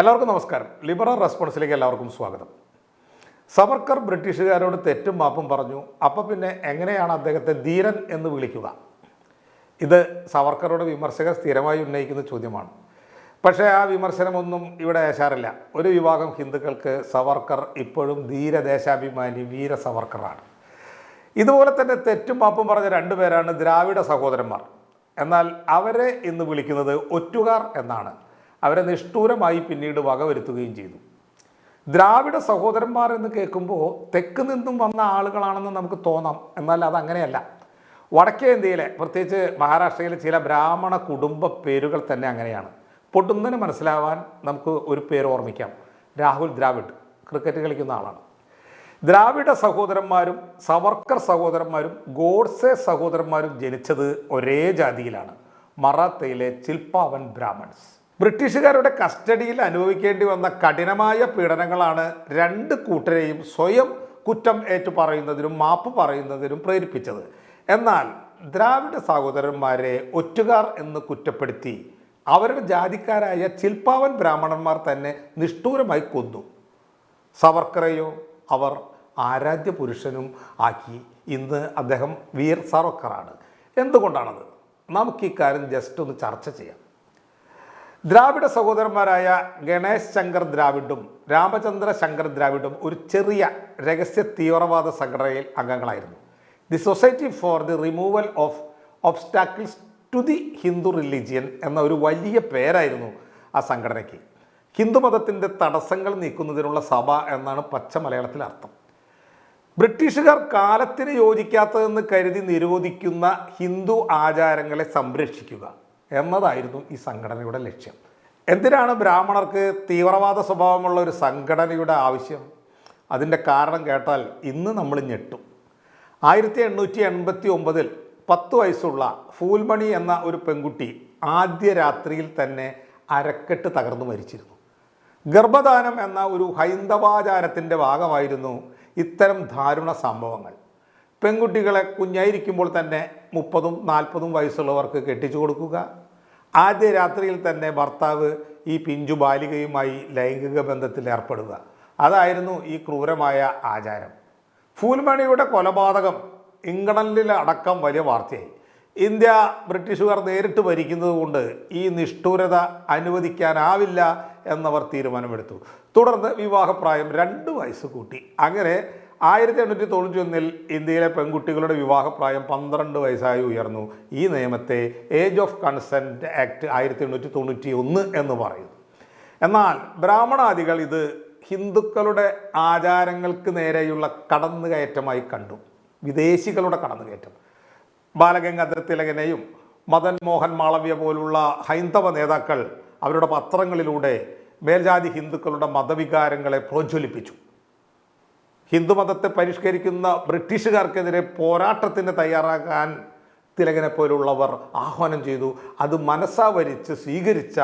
എല്ലാവർക്കും നമസ്കാരം. ലിബറൽ റെസ്പോൺസിലേക്ക് എല്ലാവർക്കും സ്വാഗതം. സവർക്കർ ബ്രിട്ടീഷുകാരോട് തെറ്റും മാപ്പും പറഞ്ഞു. അപ്പോൾ പിന്നെ എങ്ങനെയാണ് അദ്ദേഹത്തെ ധീരൻ എന്ന് വിളിക്കുക? ഇത് സവർക്കറുടെ വിമർശകർ സ്ഥിരമായി ഉന്നയിക്കുന്ന ചോദ്യമാണ്. പക്ഷേ ആ വിമർശനമൊന്നും ഇവിടെ ഏശാറില്ല. ഒരു വിഭാഗം ഹിന്ദുക്കൾക്ക് സവർക്കർ ഇപ്പോഴും ധീരദേശാഭിമാനി വീര സവർക്കറാണ്. ഇതുപോലെ തന്നെ തെറ്റും മാപ്പും പറഞ്ഞ രണ്ടുപേരാണ് ദ്രാവിഡ സഹോദരന്മാർ. എന്നാൽ അവരെ ഇന്ന് വിളിക്കുന്നത് ഒറ്റുകാർ എന്നാണ്. അവരെ നിഷ്ഠൂരമായി പിന്നീട് വകവരുത്തുകയും ചെയ്തു. ദ്രാവിഡ സഹോദരന്മാർ എന്ന് കേൾക്കുമ്പോൾ തെക്ക് നിന്നും വന്ന ആളുകളാണെന്ന് നമുക്ക് തോന്നാം. എന്നാൽ അതങ്ങനെയല്ല. വടക്കേ ഇന്ത്യയിലെ, പ്രത്യേകിച്ച് മഹാരാഷ്ട്രയിലെ ചില ബ്രാഹ്മണ കുടുംബ പേരുകൾ തന്നെ അങ്ങനെയാണ്. പൊടുന്നതിന് മനസ്സിലാവാൻ നമുക്ക് ഒരു പേര് ഓർമ്മിക്കാം. രാഹുൽ ദ്രാവിഡ്, ക്രിക്കറ്റ് കളിക്കുന്ന ആളാണ്. ദ്രാവിഡ സഹോദരന്മാരും സവർക്കർ സഹോദരന്മാരും ഗോഡ്സെ സഹോദരന്മാരും ജനിച്ചത് ഒരേ ജാതിയിലാണ്, മറാത്തയിലെ ചിൽപ്പാവൻ ബ്രാഹ്മൺസ്. ബ്രിട്ടീഷുകാരുടെ കസ്റ്റഡിയിൽ അനുഭവിക്കേണ്ടി വന്ന കഠിനമായ പീഡനങ്ങളാണ് രണ്ട് കൂട്ടരെയും സ്വയം കുറ്റം ഏറ്റു പറയുന്നതിനും മാപ്പ് പറയുന്നതിനും പ്രേരിപ്പിച്ചത്. എന്നാൽ ദ്രാവിഡ സഹോദരന്മാരെ ഒറ്റുകാർ എന്ന് കുറ്റപ്പെടുത്തി അവരുടെ ജാതിക്കാരായ ചിൽപ്പാവൻ ബ്രാഹ്മണന്മാർ തന്നെ നിഷ്ഠൂരമായി കൊന്നു. സവർക്കറെയോ അവർ ആരാധ്യ പുരുഷനും ആക്കി. ഇന്ന് അദ്ദേഹം വീർ സവർക്കറാണ്. എന്തുകൊണ്ടാണത്? നമുക്ക് ഈ കാര്യം ജസ്റ്റ് ഒന്ന് ചർച്ച ചെയ്യാം. ദ്രാവിഡ സഹോദരന്മാരായ ഗണേശ് ശങ്കർ ദ്രാവിഡും രാമചന്ദ്ര ശങ്കർ ദ്രാവിഡും ഒരു ചെറിയ രഹസ്യ തീവ്രവാദ സംഘടനയിൽ അംഗങ്ങളായിരുന്നു. The society for the removal of obstacles to the Hindu religion എന്ന ഒരു വലിയ പേരായിരുന്നു ആ സംഘടനയ്ക്ക്. ഹിന്ദുമതത്തിൻ്റെ തടസ്സങ്ങൾ നീക്കുന്നതിനുള്ള സഭ എന്നാണ് പച്ച മലയാളത്തിൽ അർത്ഥം. ബ്രിട്ടീഷുകാർ കാലത്തിന് യോജിക്കാത്തതെന്ന് കരുതി നിരോധിക്കുന്ന ഹിന്ദു ആചാരങ്ങളെ സംരക്ഷിക്കുക എന്നതായിരുന്നു ഈ സംഘടനയുടെ ലക്ഷ്യം. എന്തിനാണ് ബ്രാഹ്മണർക്ക് തീവ്രവാദ സ്വഭാവമുള്ള ഒരു സംഘടനയുടെ ആവശ്യം? അതിൻ്റെ കാരണം കേട്ടാൽ ഇന്ന് നമ്മൾ ഞെട്ടും. 1889 10 വയസ്സുള്ള ഫൂൽമണി എന്ന ഒരു പെൺകുട്ടി ആദ്യ രാത്രിയിൽ തന്നെ അരക്കെട്ട് തകർന്നു മരിച്ചിരുന്നു. ഗർഭദാനം എന്ന ഒരു ഹൈന്ദവാചാരത്തിൻ്റെ ഭാഗമായിരുന്നു ഇത്തരം ദാരുണ സംഭവങ്ങൾ. പെൺകുട്ടികളെ കുഞ്ഞായിരിക്കുമ്പോൾ തന്നെ 30-40 വയസ്സുള്ളവർക്ക് കെട്ടിച്ചു കൊടുക്കുക, ആദ്യ രാത്രിയിൽ തന്നെ ഭർത്താവ് ഈ പിഞ്ചു ബാലികയുമായി ലൈംഗിക ബന്ധത്തിൽ ഏർപ്പെടുക, അതായിരുന്നു ഈ ക്രൂരമായ ആചാരം. ഫൂൽമണിയുടെ കൊലപാതകം ഇംഗ്ലണ്ടിലടക്കം വലിയ വാർത്തയായി. ഇന്ത്യ ബ്രിട്ടീഷുകാർ നേരിട്ട് ഭരിക്കുന്നത് കൊണ്ട് ഈ നിഷ്ഠൂരത അനുവദിക്കാനാവില്ല എന്നവർ തീരുമാനമെടുത്തു. തുടർന്ന് വിവാഹപ്രായം 2 വയസ്സ് കൂട്ടി. അങ്ങനെ 1891 ഇന്ത്യയിലെ പെൺകുട്ടികളുടെ വിവാഹപ്രായം 12 വയസ്സായി ഉയർന്നു. ഈ നിയമത്തെ ഏജ് ഓഫ് കൺസെൻറ്റ് ആക്ട് 1891 എന്ന് പറയുന്നു. എന്നാൽ ബ്രാഹ്മണാദികൾ ഇത് ഹിന്ദുക്കളുടെ ആചാരങ്ങൾക്ക് നേരെയുള്ള കടന്നുകയറ്റമായി കണ്ടു. വിദേശികളുടെ കടന്നുകയറ്റം. ബാലഗംഗാധര തിലകനെയും മദൻ മോഹൻ മാളവ്യ പോലുള്ള ഹൈന്ദവ നേതാക്കൾ അവരുടെ പത്രങ്ങളിലൂടെ മേൽജാതി ഹിന്ദുക്കളുടെ മതവികാരങ്ങളെ പ്രോജ്വലിപ്പിച്ചു. ഹിന്ദുമതത്തെ പരിഷ്കരിക്കുന്ന ബ്രിട്ടീഷുകാർക്കെതിരെ പോരാട്ടത്തിന് തയ്യാറാക്കാൻ തിലകനെ പോലുള്ളവർ ആഹ്വാനം ചെയ്തു. അത് മനസ്സാവരിച്ച് സ്വീകരിച്ച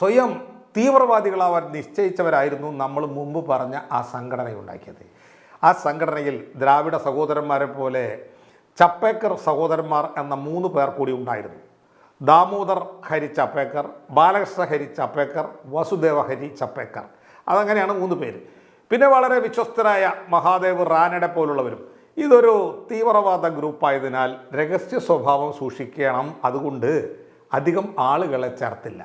സ്വയം തീവ്രവാദികളാവാൻ നിശ്ചയിച്ചവരായിരുന്നു നമ്മൾ മുമ്പ് പറഞ്ഞ ആ സംഘടനയുണ്ടാക്കിയത്. ആ സംഘടനയിൽ ദ്രാവിഡ സഹോദരന്മാരെ പോലെ ചപ്പേക്കർ സഹോദരന്മാർ എന്ന 3 പേർ കൂടി ഉണ്ടായിരുന്നു. ദാമോദർ ഹരി ചപ്പേക്കർ, ബാലകൃഷ്ണ ഹരി ചപ്പേക്കർ, വസുദേവ ഹരി ചപ്പേക്കർ. അതങ്ങനെയാണ് 3 പേര്. പിന്നെ വളരെ വിശ്വസ്തരായ മഹാദേവ് റാനഡെ പോലുള്ളവരും. ഇതൊരു തീവ്രവാദ ഗ്രൂപ്പായതിനാൽ രഹസ്യ സ്വഭാവം സൂക്ഷിക്കണം. അതുകൊണ്ട് അധികം ആളുകളെ ചേർത്തില്ല.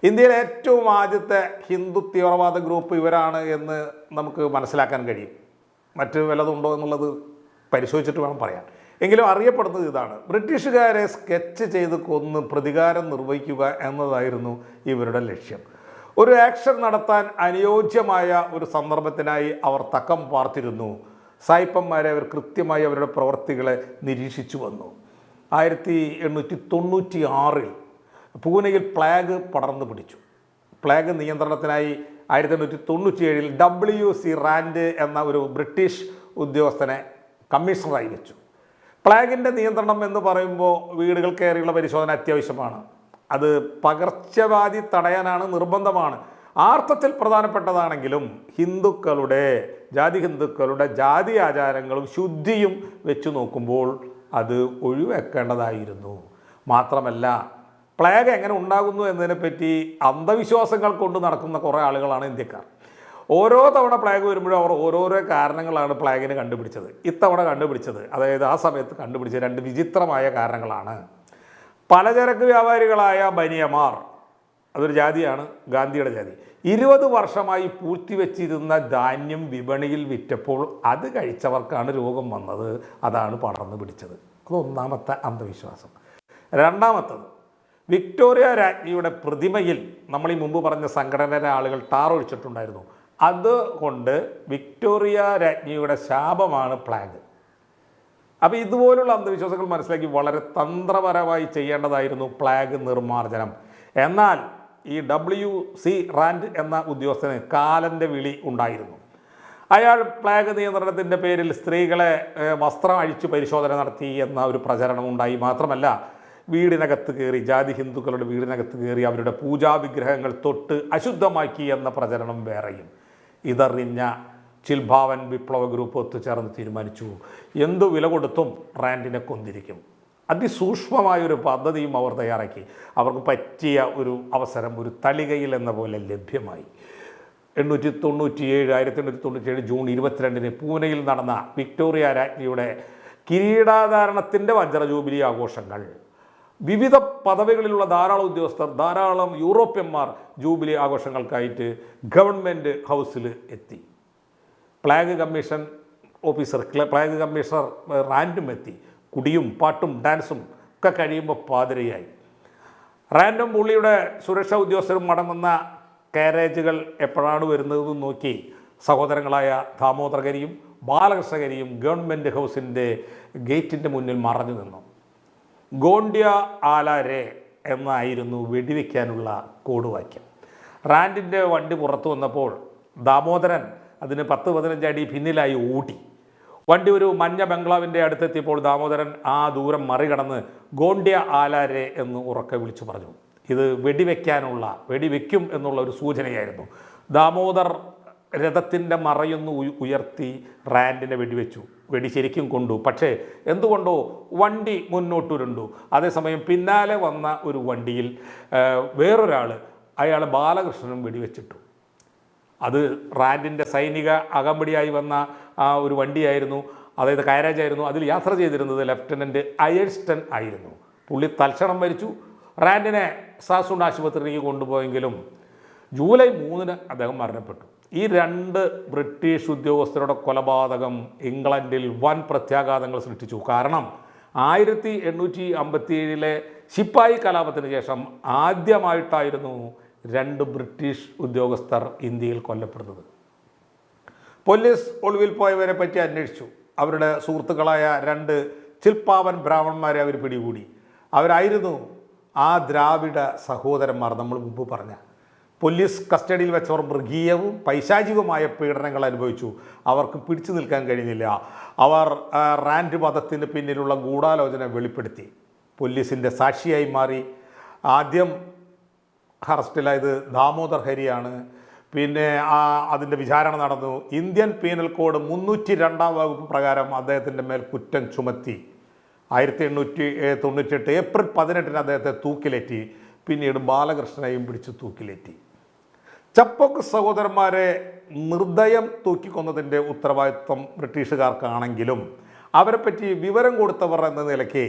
ഇന്ത്യയിലെ ഏറ്റവും ആദ്യത്തെ ഹിന്ദു തീവ്രവാദ ഗ്രൂപ്പ് ഇവരാണ് എന്ന് നമുക്ക് മനസ്സിലാക്കാൻ കഴിയും. മറ്റ് വല്ലതുണ്ടോ എന്നുള്ളത് പരിശോധിച്ചിട്ട് വേണം പറയാൻ. എങ്കിലും അറിയപ്പെടുന്നത് ഇതാണ്. ബ്രിട്ടീഷുകാരെ സ്കെച്ച് ചെയ്ത് കൊന്ന് പ്രതികാരം നിർവഹിക്കുക എന്നതായിരുന്നു ഇവരുടെ ലക്ഷ്യം. ഒരു ആക്ഷൻ നടത്താൻ അനുയോജ്യമായ ഒരു സന്ദർഭത്തിനായി അവർ തക്കം പാർത്തിരുന്നു. സായിപ്പന്മാരെ അവർ കൃത്യമായി അവരുടെ പ്രവർത്തികളെ നിരീക്ഷിച്ചു വന്നു. 1896 പൂനെയിൽ പ്ലേഗ് പടർന്നു പിടിച്ചു. പ്ലേഗ് നിയന്ത്രണത്തിനായി 1897 WC റാൻഡ് എന്ന ഒരു ബ്രിട്ടീഷ് ഉദ്യോഗസ്ഥനെ കമ്മീഷണറായി വെച്ചു. പ്ലേഗിൻ്റെ നിയന്ത്രണം എന്ന് പറയുമ്പോൾ വീടുകൾ കയറിയുള്ള പരിശോധന അത്യാവശ്യമാണ്. അത് പകർച്ചവ്യാധി തടയാനാണ്, നിർബന്ധമാണ്. ആർത്ഥത്തിൽ പ്രധാനപ്പെട്ടതാണെങ്കിലും ഹിന്ദുക്കളുടെ ജാതി ആചാരങ്ങളും ശുദ്ധിയും വെച്ചു നോക്കുമ്പോൾ അത് ഒഴിവാക്കേണ്ടതായിരുന്നു. മാത്രമല്ല പ്ലേഗ് എങ്ങനെ ഉണ്ടാകുന്നു എന്നതിനെപ്പറ്റി അന്ധവിശ്വാസങ്ങൾ കൊണ്ട് നടക്കുന്ന കുറേ ആളുകളാണ് ഇന്ത്യക്കാർ. ഓരോ തവണ പ്ലേഗ് വരുമ്പോഴും അവർ ഓരോരോ കാരണങ്ങളാണ് പ്ലേഗിന് കണ്ടുപിടിച്ചത്. ഇത്തവണ കണ്ടുപിടിച്ചത്, അതായത് ആ സമയത്ത് കണ്ടുപിടിച്ച രണ്ട് വിചിത്രമായ കാരണങ്ങളാണ്. പലചരക്ക് വ്യാപാരികളായ ബനിയമാർ, അതൊരു ജാതിയാണ്, ഗാന്ധിയുടെ ജാതി, 20 വർഷമായി പൂഴ്ത്തിവെച്ചിരുന്ന ധാന്യം വിപണിയിൽ വിറ്റപ്പോൾ അത് കഴിച്ചവർക്കാണ് രോഗം വന്നത്. അതാണ് പടർന്നു പിടിച്ചത്. അത് ഒന്നാമത്തെ അന്ധവിശ്വാസം. രണ്ടാമത്തത്, വിക്ടോറിയ രാജ്ഞിയുടെ പ്രതിമയിൽ നമ്മൾ ഈ മുമ്പ് പറഞ്ഞ സംഘടനയിലെ ആളുകൾ ടാർ ഒഴിച്ചിട്ടുണ്ടായിരുന്നു. അതുകൊണ്ട് വിക്ടോറിയ രാജ്ഞിയുടെ ശാപമാണ് പ്ലേഗ്. അപ്പോൾ ഇതുപോലുള്ള അന്ധവിശ്വാസങ്ങൾ മനസ്സിലാക്കി വളരെ തന്ത്രപരമായി ചെയ്യേണ്ടതായിരുന്നു പ്ലേഗ് നിർമ്മാർജ്ജനം. എന്നാൽ ഈ WC റാൻഡ് എന്ന ഉദ്യോഗസ്ഥന് കാലൻ്റെ വിളി ഉണ്ടായിരുന്നു. അയാൾ പ്ലേഗ് നിയന്ത്രണത്തിൻ്റെ പേരിൽ സ്ത്രീകളെ വസ്ത്രം അഴിച്ചു പരിശോധന നടത്തി എന്ന ഒരു പ്രചരണം ഉണ്ടായി. മാത്രമല്ല, വീടിനകത്ത് കയറി, ജാതി ഹിന്ദുക്കളുടെ വീടിനകത്ത് കയറി അവരുടെ പൂജാവിഗ്രഹങ്ങൾ തൊട്ട് അശുദ്ധമാക്കി എന്ന പ്രചരണം വേറെയും. ഇതറിഞ്ഞ ചിൽഭാവൻ വിപ്ലവ ഗ്രൂപ്പ് ഒത്തുചേർന്ന് തീരുമാനിച്ചു, എന്തു വില കൊടുത്തും റാൻഡിനെ കൊന്നിരിക്കും. അതിസൂക്ഷ്മമായൊരു പദ്ധതിയും അവർ തയ്യാറാക്കി. അവർക്ക് പറ്റിയ ഒരു അവസരം ഒരു തളികയിൽ എന്ന പോലെ ലഭ്യമായി. 1897 ജൂൺ 22 പൂനെയിൽ നടന്ന വിക്ടോറിയ രാജ്ഞിയുടെ കിരീടാധാരണത്തിൻ്റെ വജ്ര ജൂബിലി ആഘോഷങ്ങൾ. വിവിധ പദവികളിലുള്ള ധാരാളം ഉദ്യോഗസ്ഥർ, ധാരാളം യൂറോപ്യന്മാർ ജൂബിലി ആഘോഷങ്ങൾക്കായിട്ട് ഗവൺമെൻറ് ഹൗസിൽ എത്തി. Plague commission officer, plague commissioner റാൻഡും എത്തി. കുടിയും പാട്ടും ഡാൻസും ഒക്കെ കഴിയുമ്പോൾ പാതിരയായി. റാൻഡും പുള്ളിയുടെ സുരക്ഷാ ഉദ്യോഗസ്ഥരും മടങ്ങുന്ന കാരേജുകൾ എപ്പോഴാണ് വരുന്നതെന്ന് നോക്കി സഹോദരങ്ങളായ ദാമോദരകരിയും ബാലകൃഷ്ണകരിയും ഗവൺമെൻറ് ഹൗസിൻ്റെ ഗേറ്റിൻ്റെ മുന്നിൽ മറഞ്ഞു നിന്നു. ഗോണ്ട്യ ആലാരെ എന്നായിരുന്നു വെടിവെക്കാനുള്ള കോഡുവാക്യം. റാൻഡിൻ്റെ വണ്ടി പുറത്തു വന്നപ്പോൾ ദാമോദരൻ അതിന് 10-15 അടി പിന്നിലായി ഓടി. വണ്ടി ഒരു മഞ്ഞ ബംഗ്ലാവിൻ്റെ അടുത്തെത്തിയപ്പോൾ ദാമോദരൻ ആ ദൂരം മറികടന്ന് ഗോണ്ട്യ ആലാരെ എന്ന് ഉറക്കെ വിളിച്ചു പറഞ്ഞു. ഇത് വെടിവെക്കും എന്നുള്ള ഒരു സൂചനയായിരുന്നു. ദാമോദർ രഥത്തിൻ്റെ മറയൊന്ന് ഉയർത്തി റാൻഡിനെ വെടിവെച്ചു. വെടി ശരിക്കും കൊണ്ടു. പക്ഷേ എന്തുകൊണ്ടോ വണ്ടി മുന്നോട്ടുരുണ്ടു. അതേസമയം പിന്നാലെ വന്ന ഒരു വണ്ടിയിൽ വേറൊരാൾ, അയാൾ ബാലകൃഷ്ണനും വെടിവെച്ചിട്ടു. അത് റാൻഡിൻ്റെ സൈനിക അകമ്പടിയായി വന്ന ആ ഒരു വണ്ടിയായിരുന്നു, അതായത് കാരാജായിരുന്നു. അതിൽ യാത്ര ചെയ്തിരുന്നത് ലഫ്റ്റനൻറ്റ് അയർസ്റ്റൺ ആയിരുന്നു. പുള്ളി തൽക്ഷണം മരിച്ചു. റാൻഡിനെ സാസുണ്ട് ആശുപത്രിയിലേക്ക് കൊണ്ടുപോയെങ്കിലും ജൂലൈ 3 അദ്ദേഹം മരണപ്പെട്ടു. ഈ 2 ബ്രിട്ടീഷ് ഉദ്യോഗസ്ഥരുടെ കൊലപാതകം ഇംഗ്ലണ്ടിൽ വൻ പ്രത്യാഘാതങ്ങൾ സൃഷ്ടിച്ചു. കാരണം 1857 ശിപ്പായി കലാപത്തിന് ശേഷം ആദ്യമായിട്ടായിരുന്നു 2 ബ്രിട്ടീഷ് ഉദ്യോഗസ്ഥർ ഇന്ത്യയിൽ കൊല്ലപ്പെടുന്നത്. പോലീസ് ഒളിവിൽ പോയവരെ പറ്റി അന്വേഷിച്ചു. അവരുടെ സുഹൃത്തുക്കളായ 2 ചിൽപ്പാവൻ ബ്രാഹ്മണന്മാരെ അവർ പിടികൂടി. അവരായിരുന്നു ആ ദ്രാവിഡ സഹോദരന്മാർ. നമ്മൾ മുമ്പ് പറഞ്ഞ പോലീസ് കസ്റ്റഡിയിൽ വെച്ചവർ മൃഗീയവും പൈശാചികവുമായ പീഡനങ്ങൾ അനുഭവിച്ചു. അവർക്ക് പിടിച്ചു നിൽക്കാൻ കഴിഞ്ഞില്ല. അവർ റാൻഡ് വധത്തിന് പിന്നിലുള്ള ഗൂഢാലോചന വെളിപ്പെടുത്തി. പോലീസിൻ്റെ സാക്ഷിയായി മാറി. ആദ്യം അറസ്റ്റിലായത് ദാമോദർ ഹരിയാണ്. പിന്നെ അതിൻ്റെ വിചാരണ നടന്നു. ഇന്ത്യൻ പീനൽ കോഡ് 302 വകുപ്പ് പ്രകാരം അദ്ദേഹത്തിൻ്റെ മേൽ കുറ്റം ചുമത്തി. 1898 ഏപ്രിൽ 18 അദ്ദേഹത്തെ തൂക്കിലേറ്റി. പിന്നീട് ബാലകൃഷ്ണനെയും പിടിച്ച് തൂക്കിലേറ്റി. ചപ്പോക്ക് സഹോദരന്മാരെ നിർദ്ദയം തൂക്കിക്കൊന്നതിൻ്റെ ഉത്തരവാദിത്വം ബ്രിട്ടീഷുകാർക്കാണെങ്കിലും അവരെപ്പറ്റി വിവരം കൊടുത്തവർ എന്ന നിലയ്ക്ക്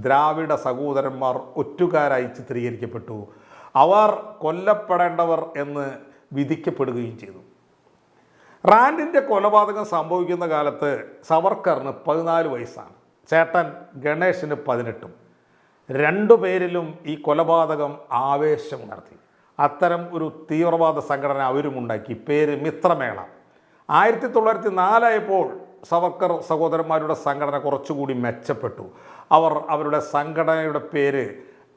ദ്രാവിഡ സഹോദരന്മാർ ഒറ്റുകാരായി ചിത്രീകരിക്കപ്പെട്ടു. അവർ കൊല്ലപ്പെടേണ്ടവർ എന്ന് വിധിക്കപ്പെടുകയും ചെയ്തു. റാൻഡിൻ്റെ കൊലപാതകം സംഭവിക്കുന്ന കാലത്ത് സവർക്കറിന് 14 വയസ്സാണ്. ചേട്ടൻ ഗണേഷിന് 18. 2 പേരിലും ഈ കൊലപാതകം ആവേശമുണർത്തി. അത്തരം ഒരു തീവ്രവാദ സംഘടന അവരുമുണ്ടാക്കി. പേര് മിത്രമേള. 1904 ആയപ്പോൾ സവർക്കർ സഹോദരന്മാരുടെ സംഘടന കുറച്ചുകൂടി മെച്ചപ്പെട്ടു. അവർ അവരുടെ സംഘടനയുടെ പേര്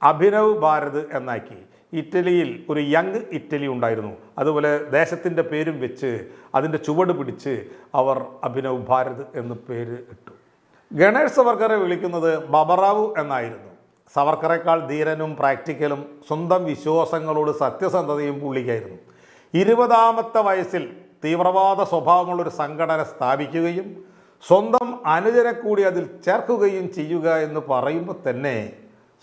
അഭിനവ് ഭാരത് എന്നാക്കി. ഇറ്റലിയിൽ ഒരു യങ് ഇറ്റലി ഉണ്ടായിരുന്നു. അതുപോലെ ദേശത്തിൻ്റെ പേരും വെച്ച് അതിൻ്റെ ചുവട് പിടിച്ച് അവർ അഭിനവ് ഭാരത് എന്ന് പേര് ഇട്ടു. ഗണേഷ് സവർക്കറെ വിളിക്കുന്നത് ബാബറാവു എന്നായിരുന്നു. സവർക്കറേക്കാൾ ധീരനും പ്രാക്ടിക്കലും സ്വന്തം വിശ്വാസങ്ങളോട് സത്യസന്ധതയും പുള്ളിക്കായിരുന്നു. 20ാമത്തെ വയസ്സിൽ തീവ്രവാദ സ്വഭാവമുള്ളൊരു സംഘടന സ്ഥാപിക്കുകയും സ്വന്തം അനുജനെ കൂടി അതിൽ ചേർക്കുകയും ചെയ്യുക എന്ന് പറയുമ്പോൾ തന്നെ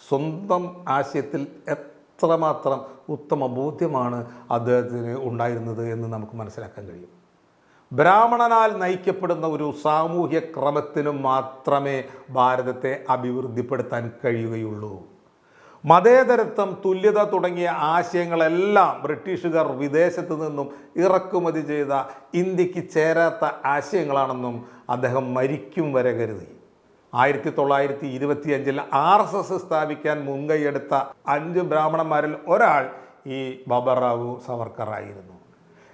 സ്വന്തം ആശയത്തിൽ എത്രമാത്രം ഉത്തമ ബോധ്യമാണ് അദ്ദേഹത്തിന് ഉണ്ടായിരുന്നത് എന്ന് നമുക്ക് മനസ്സിലാക്കാൻ കഴിയും. ബ്രാഹ്മണനാൽ നയിക്കപ്പെടുന്ന ഒരു സാമൂഹ്യ ക്രമത്തിനു മാത്രമേ ഭാരതത്തെ അഭിവൃദ്ധിപ്പെടുത്താൻ കഴിയുകയുള്ളൂ. മതേതരത്വം, തുല്യത തുടങ്ങിയ ആശയങ്ങളെല്ലാം ബ്രിട്ടീഷുകാർ വിദേശത്തു നിന്നും ഇറക്കുമതി ചെയ്ത ഇന്ത്യക്ക് ചേരാത്ത ആശയങ്ങളാണെന്നും അദ്ദേഹം മരിക്കും വരെ കരുതി. 1925 RSS സ്ഥാപിക്കാൻ മുൻകൈയെടുത്ത 5 ബ്രാഹ്മണന്മാരിൽ ഒരാൾ ഈ ബാബുറാവു സവർക്കർ ആയിരുന്നു.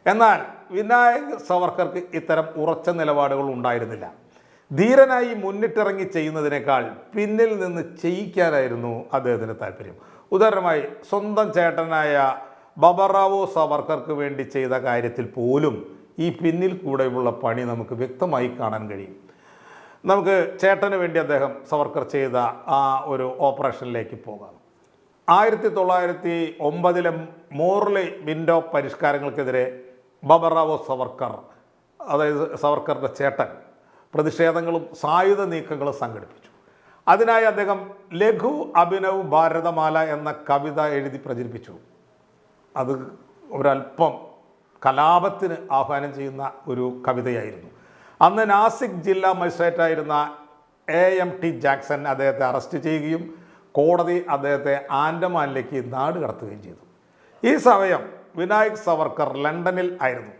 എന്നാൽ വിനായക് സവർക്കർക്ക് ഇത്തരം ഉറച്ച നിലപാടുകൾ ഉണ്ടായിരുന്നില്ല. ധീരനായി മുന്നിട്ടിറങ്ങി ചെയ്യുന്നതിനേക്കാൾ പിന്നിൽ നിന്ന് ചെയ്യിക്കാനായിരുന്നു അദ്ദേഹത്തിന് താല്പര്യം. ഉദാഹരണമായി സ്വന്തം ചേട്ടനായ ബാബുറാവു സവർക്കർക്ക് വേണ്ടി ചെയ്ത കാര്യത്തിൽ പോലും ഈ പിന്നിൽ കൂടെയുള്ള പണി നമുക്ക് വ്യക്തമായി കാണാൻ കഴിയും. നമുക്ക് ചേട്ടന് വേണ്ടി അദ്ദേഹം സവർക്കർ ചെയ്ത ആ ഒരു ഓപ്പറേഷനിലേക്ക് പോകാം. 1909 മോർലി വിൻഡോ പരിഷ്കാരങ്ങൾക്കെതിരെ ബാബുറാവു സവർക്കർ, അതായത് സവർക്കറുടെ ചേട്ടൻ, പ്രതിഷേധങ്ങളും സായുധ നീക്കങ്ങളും സംഘടിപ്പിച്ചു. അതിനായി അദ്ദേഹം ലഘു അഭിനവ് ഭാരതമാല എന്ന കവിത എഴുതി പ്രചരിപ്പിച്ചു. അത് ഒരല്പം കലാപത്തിന് ആഹ്വാനം ചെയ്യുന്ന ഒരു കവിതയായിരുന്നു. അന്ന് നാസിക് ജില്ലാ മജിസ്ട്രേറ്റായിരുന്ന AMT ജാക്സൺ അദ്ദേഹത്തെ അറസ്റ്റ് ചെയ്യുകയും കോടതി അദ്ദേഹത്തെ ആൻഡമാനിലേക്ക് നാട് കടത്തുകയും ചെയ്തു. ഈ സമയം വിനായക് സവർക്കർ ലണ്ടനിൽ ആയിരുന്നു.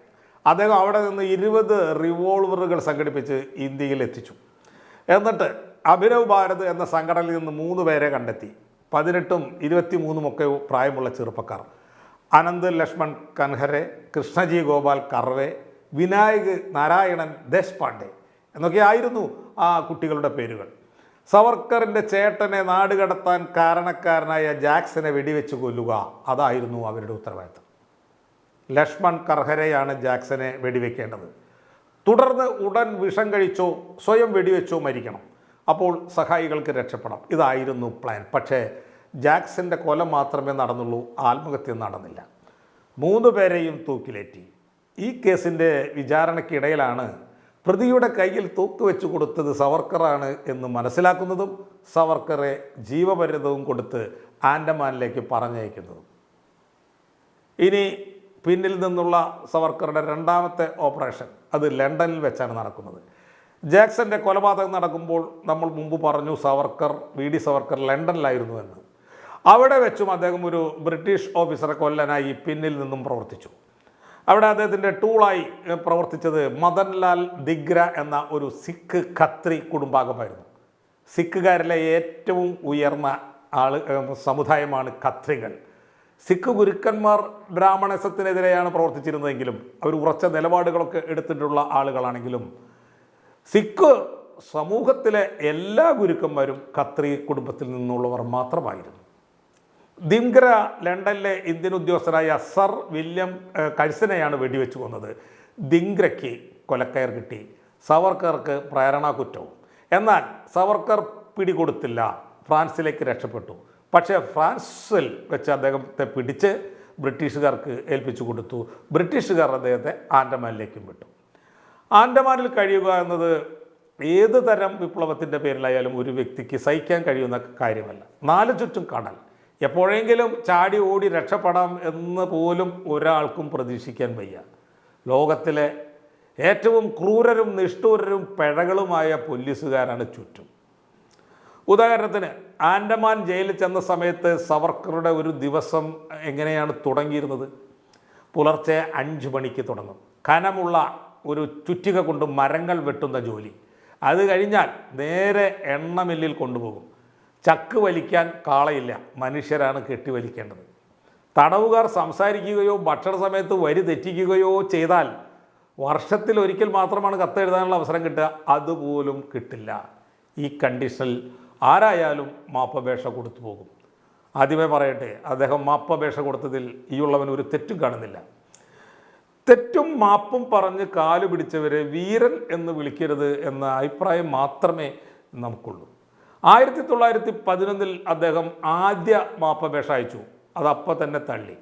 അദ്ദേഹം അവിടെ നിന്ന് 20 റിവോൾവറുകൾ സംഘടിപ്പിച്ച് ഇന്ത്യയിൽ എത്തിച്ചു. എന്നിട്ട് അഭിനവ് ഭാരത് എന്ന സംഘടനയിൽ നിന്ന് 3 പേരെ കണ്ടെത്തി. 18ഉം 23ഉം ഒക്കെ പ്രായമുള്ള ചെറുപ്പക്കാർ. അനന്ത് ലക്ഷ്മൺ കൻഹരെ, കൃഷ്ണജി ഗോപാൽ കർവെ, വിനായക് നാരായണൻ ദേശ്പാണ്ഡെ എന്നൊക്കെയായിരുന്നു ആ കുട്ടികളുടെ പേരുകൾ. സവർക്കറിൻ്റെ ചേട്ടനെ നാട് കടത്താൻ കാരണക്കാരനായ ജാക്സനെ വെടിവെച്ച് കൊല്ലുക, അതായിരുന്നു അവരുടെ ഉത്തരവാദിത്തം. ലക്ഷ്മൺ കർഹരെയാണ് ജാക്സനെ വെടിവെക്കേണ്ടത്. തുടർന്ന് ഉടൻ വിഷം കഴിച്ചോ സ്വയം വെടിവെച്ചോ മരിക്കണം. അപ്പോൾ സഹായികൾക്ക് രക്ഷപ്പെടാം. ഇതായിരുന്നു പ്ലാൻ. പക്ഷേ ജാക്സന്റെ കൊല മാത്രമേ നടന്നുള്ളൂ, ആത്മഹത്യ നടന്നില്ല. 3 പേരെയും തൂക്കിലേറ്റി. ഈ കേസിൻ്റെ വിചാരണയ്ക്കിടയിലാണ് പ്രതിയുടെ കയ്യിൽ തൂക്കുവെച്ച് കൊടുത്തത് സവർക്കറാണ് എന്ന് മനസ്സിലാക്കുന്നതും സവർക്കറെ ജീവപര്യന്തവും കൊടുത്ത് ആൻഡമാനിലേക്ക് പറഞ്ഞയക്കുന്നതും. ഇനി പിന്നിൽ നിന്നുള്ള സവർക്കറുടെ 2ാമത്തെ ഓപ്പറേഷൻ അത് ലണ്ടനിൽ വെച്ചാണ് നടക്കുന്നത്. ജാക്സന്റെ കൊലപാതകം നടക്കുമ്പോൾ നമ്മൾ മുമ്പ് പറഞ്ഞു VD സവർക്കർ ലണ്ടനിലായിരുന്നു എന്ന്. അവിടെ വെച്ചും അദ്ദേഹം ഒരു ബ്രിട്ടീഷ് ഓഫീസറെ കൊല്ലാനായി പിന്നിൽ നിന്നും പ്രവർത്തിച്ചു. അവിടെ അദ്ദേഹത്തിൻ്റെ ടൂളായി പ്രവർത്തിച്ചത് മദൻലാൽ ദിഗ്ര എന്ന ഒരു സിഖ് ഖത്രി കുടുംബാംഗമായിരുന്നു. സിഖുകാരിലെ ഏറ്റവും ഉയർന്ന സമുദായമാണ് ഖത്രികൾ. സിഖ് ഗുരുക്കന്മാർ ബ്രാഹ്മണസത്തിനെതിരെയാണ് പ്രവർത്തിച്ചിരുന്നതെങ്കിലും അവർ ഉറച്ച നിലപാടുകളൊക്കെ എടുത്തിട്ടുള്ള ആളുകളാണെങ്കിലും സിഖ് സമൂഹത്തിലെ എല്ലാ ഗുരുക്കന്മാരും ഖത്രി കുടുംബത്തിൽ നിന്നുള്ളവർ മാത്രമായിരുന്നു. ദിംഗ്ര ലണ്ടനിലെ ഇന്ത്യൻ ഉദ്യോഗസ്ഥനായ സർ വില്യം കഴ്സനെയാണ് വെടിവെച്ച് കൊന്നത്. ദിംഗ്രയ്ക്ക് കൊലക്കയർ കിട്ടി, സവർക്കർക്ക് പ്രേരണാകുറ്റവും. എന്നാൽ സവർക്കർ പിടികൊടുത്തില്ല, ഫ്രാൻസിലേക്ക് രക്ഷപ്പെട്ടു. പക്ഷേ ഫ്രാൻസിൽ വെച്ച് അദ്ദേഹത്തെ പിടിച്ച് ബ്രിട്ടീഷുകാർക്ക് ഏൽപ്പിച്ചു കൊടുത്തു. ബ്രിട്ടീഷുകാർ അദ്ദേഹത്തെ ആൻഡമാനിലേക്കും വിട്ടു. ആൻഡമാനിൽ കഴിയുക എന്നത് ഏത് തരം വിപ്ലവത്തിൻ്റെ പേരിലായാലും ഒരു വ്യക്തിക്ക് സഹിക്കാൻ കഴിയുന്ന കാര്യമല്ല. 4 ചുറ്റും കടൽ, എപ്പോഴെങ്കിലും ചാടി ഓടി രക്ഷപ്പെടാം എന്ന് പോലും ഒരാൾക്കും പ്രതീക്ഷിക്കാൻ വയ്യ. ലോകത്തിലെ ഏറ്റവും ക്രൂരരും നിഷ്ഠൂരരും പിഴകളുമായ പോലീസുകാരാണ് ചുറ്റും. ഉദാഹരണത്തിന് ആൻഡമാൻ ജയിലിൽ ചെന്ന സമയത്ത് സവർക്കറുടെ ഒരു ദിവസം എങ്ങനെയാണ് തുടങ്ങിയിരുന്നത്? പുലർച്ചെ 5 മണിക്ക് തുടങ്ങും. കനമുള്ള ഒരു ചുറ്റിക കൊണ്ട് മരങ്ങൾ വെട്ടുന്ന ജോലി. അത് കഴിഞ്ഞാൽ നേരെ എണ്ണ മില്ലിൽ കൊണ്ടുപോകും. ചക്ക് വലിക്കാൻ കാളയില്ല, മനുഷ്യരാണ് കെട്ടി വലിക്കേണ്ടത്. തടവുകാർ സംസാരിക്കുകയോ ഭക്ഷണ സമയത്ത് വരി തെറ്റിക്കുകയോ ചെയ്താൽ വർഷത്തിൽ ഒരിക്കൽ മാത്രമാണ് കത്തെഴുതാനുള്ള അവസരം കിട്ടുക, അതുപോലും കിട്ടില്ല. ഈ കണ്ടീഷനിൽ ആരായാലും മാപ്പപേക്ഷ കൊടുത്തു പോകും. ആദ്യമേ പറയട്ടെ, അദ്ദേഹം മാപ്പപേക്ഷ കൊടുത്തതിൽ ഈയുള്ളവൻ ഒരു തെറ്റും കാണുന്നില്ല. തെറ്റും മാപ്പും പറഞ്ഞ് കാലു പിടിച്ചവരെ വീരൻ എന്ന് വിളിക്കരുത് എന്ന അഭിപ്രായം മാത്രമേ നമുക്കുള്ളൂ. 1911 അദ്ദേഹം ആദ്യ മാപ്പപേക്ഷ അയച്ചു. അതപ്പം തന്നെ തള്ളി.